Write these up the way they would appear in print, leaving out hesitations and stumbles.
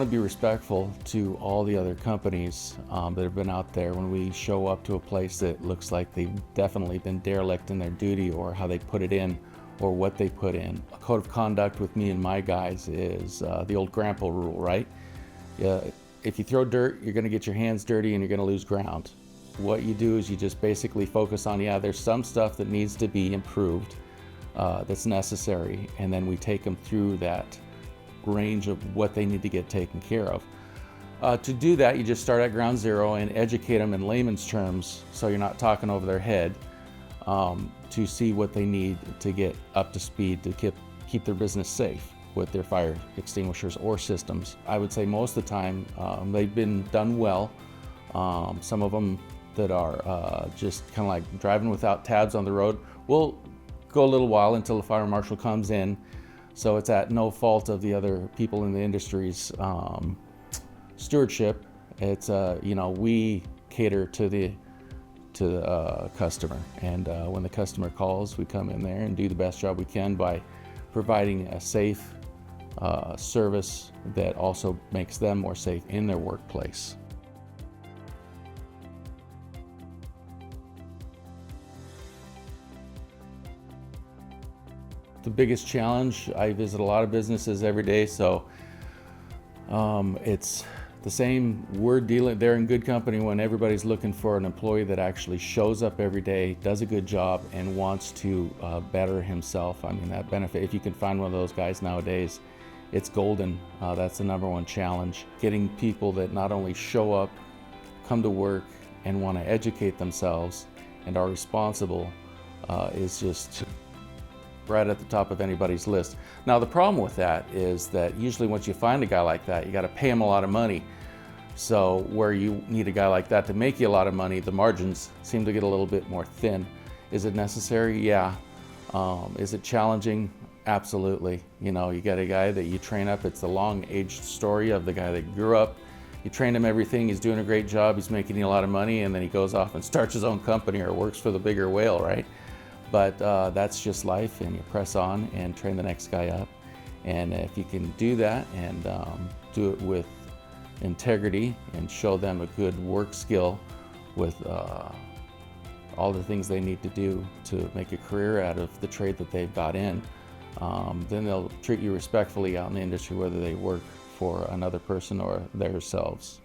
want to be respectful to all the other companies that have been out there when we show up to a place that looks like they've definitely been derelict in their duty, or how they put it in, or what they put in. A code of conduct with me and my guys is the old grandpa rule, right? If you throw dirt, you're going to get your hands dirty and you're going to lose ground. What you do is you just basically focus on, yeah, there's some stuff that needs to be improved, that's necessary, and then we take them through that range of what they need to get taken care of. To do that, you just start at ground zero and educate them in layman's terms, so you're not talking over their head, to see what they need to get up to speed to keep their business safe with their fire extinguishers or systems. I would say most of the time they've been done well. Some of them that are just kind of like driving without tabs on the road will go a little while until the fire marshal comes in. So it's at no fault of the other people in the industry's stewardship. It's we cater to the customer, and when the customer calls, we come in there and do the best job we can by providing a safe service that also makes them more safe in their workplace. The biggest challenge, I visit a lot of businesses every day, so it's the same. They're in good company when everybody's looking for an employee that actually shows up every day, does a good job, and wants to better himself. I mean, that benefit, if you can find one of those guys nowadays, it's golden. That's the number one challenge. Getting people that not only show up, come to work, and want to educate themselves and are responsible is just right at the top of anybody's list. Now, the problem with that is that usually once you find a guy like that, you got to pay him a lot of money. So where you need a guy like that to make you a lot of money, the margins seem to get a little bit more thin. Is it necessary? Yeah. Is it challenging? Absolutely. You got a guy that you train up. It's the long-aged story of the guy that grew up. You train him everything. He's doing a great job. He's making you a lot of money, and then he goes off and starts his own company or works for the bigger whale, right? But that's just life, and you press on and train the next guy up. And if you can do that and do it with integrity and show them a good work skill with all the things they need to do to make a career out of the trade that they've got in, then they'll treat you respectfully out in the industry, whether they work for another person or themselves.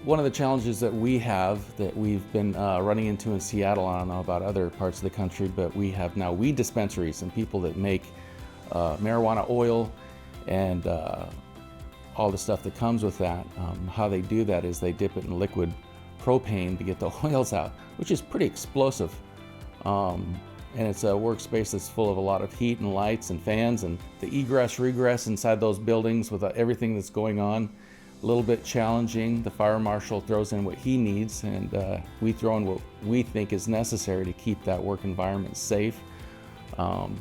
One of the challenges that we have, that we've been running into in Seattle, I don't know about other parts of the country, but we have now weed dispensaries and people that make marijuana oil and all the stuff that comes with that. How they do that is they dip it in liquid propane to get the oils out, which is pretty explosive. And it's a workspace that's full of a lot of heat and lights and fans, and the egress, regress inside those buildings with everything that's going on, a little bit challenging. The fire marshal throws in what he needs, and we throw in what we think is necessary to keep that work environment safe.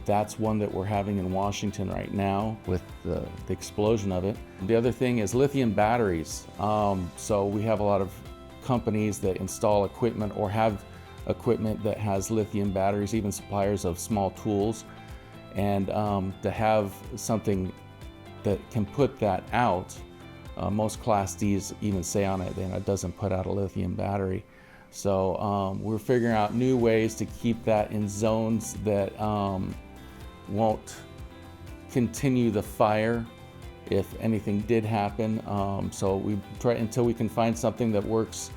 That's one that we're having in Washington right now with the explosion of it. The other thing is lithium batteries. So we have a lot of companies that install equipment or have equipment that has lithium batteries, even suppliers of small tools. And to have something that can put that out, most Class Ds even say on it, it doesn't put out a lithium battery. So we're figuring out new ways to keep that in zones that won't continue the fire if anything did happen. So we try until we can find something that works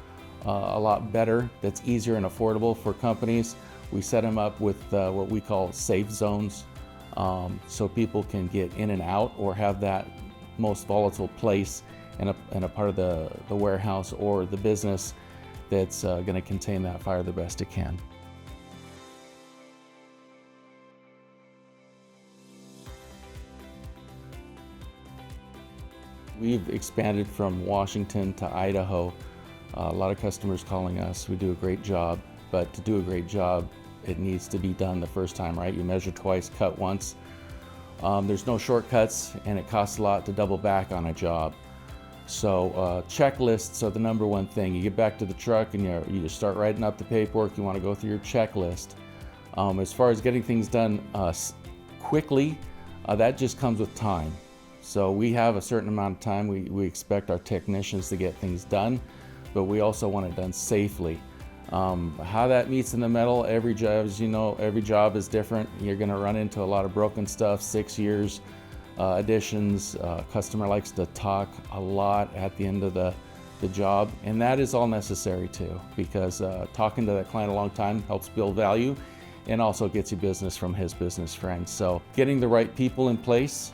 a lot better, that's easier and affordable for companies. We set them up with what we call safe zones, so people can get in and out or have that most volatile place in a part of the warehouse or the business that's going to contain that fire the best it can. We've expanded from Washington to Idaho. A lot of customers calling us. We do a great job, but to do a great job, it needs to be done the first time, right? You measure twice, cut once. There's no shortcuts, and it costs a lot to double back on a job. So checklists are the number one thing. You get back to the truck and you start writing up the paperwork. You want to go through your checklist. As far as getting things done quickly, that just comes with time. So we have a certain amount of time. We expect our technicians to get things done, but we also want it done safely. How that meets in the middle, every job, as you know, every job is different. You're going to run into a lot of broken stuff, 6 years, additions. Customer likes to talk a lot at the end of the job, and that is all necessary too, because talking to that client a long time helps build value and also gets you business from his business friends. So getting the right people in place,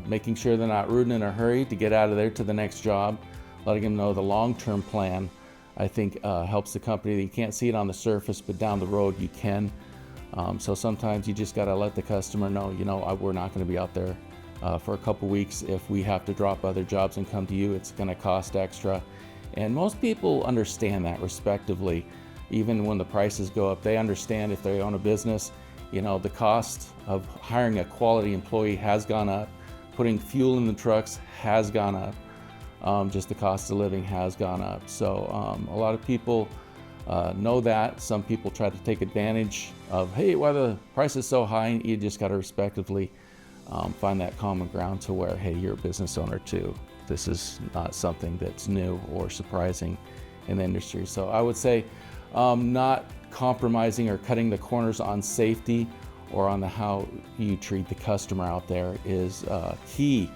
making sure they're not rude in a hurry to get out of there to the next job, letting them know the long-term plan, I think helps the company. You can't see it on the surface, but down the road you can. So sometimes you just got to let the customer know, we're not going to be out there for a couple weeks. If we have to drop other jobs and come to you, it's going to cost extra. And most people understand that respectively. Even when the prices go up, they understand if they own a business, the cost of hiring a quality employee has gone up. Putting fuel in the trucks has gone up. Just the cost of living has gone up. So a lot of people know that. Some people try to take advantage of, hey, why the price is so high? You just got to respectively find that common ground to where, hey, you're a business owner too. This is not something that's new or surprising in the industry. So I would say not compromising or cutting the corners on safety or on how you treat the customer out there is key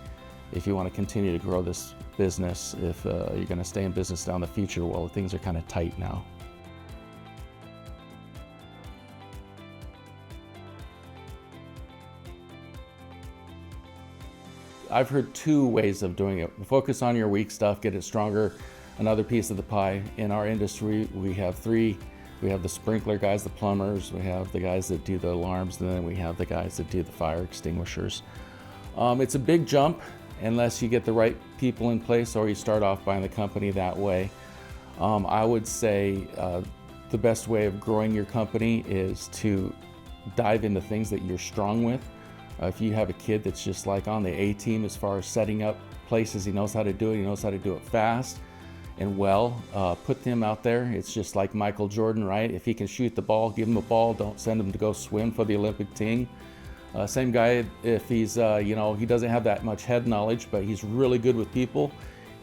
if you want to continue to grow this business. If you're going to stay in business down the future, well, things are kind of tight now. I've heard two ways of doing it. Focus on your weak stuff, get it stronger. Another piece of the pie. In our industry, we have three. We have the sprinkler guys, the plumbers, we have the guys that do the alarms, and then we have the guys that do the fire extinguishers. It's a big jump unless you get the right people in place or you start off buying the company that way. I would say the best way of growing your company is to dive into things that you're strong with. If you have a kid that's just like on the A team as far as setting up places, he knows how to do it, he knows how to do it fast and well, put them out there. It's just like Michael Jordan, right? If he can shoot the ball, give him a ball, don't send him to go swim for the Olympic team. Same guy, if he's, he doesn't have that much head knowledge, but he's really good with people,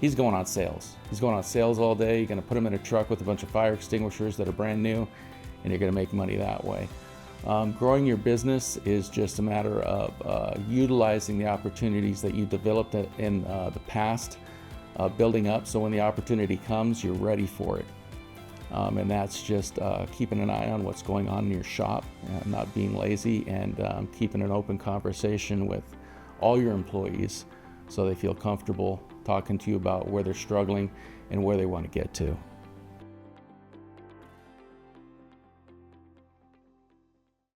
he's going on sales. He's going on sales all day. You're gonna put him in a truck with a bunch of fire extinguishers that are brand new, and you're gonna make money that way. Growing your business is just a matter of utilizing the opportunities that you developed in the past, building up, so when the opportunity comes, you're ready for it. And that's just keeping an eye on what's going on in your shop, not being lazy, and keeping an open conversation with all your employees so they feel comfortable talking to you about where they're struggling and where they want to get to.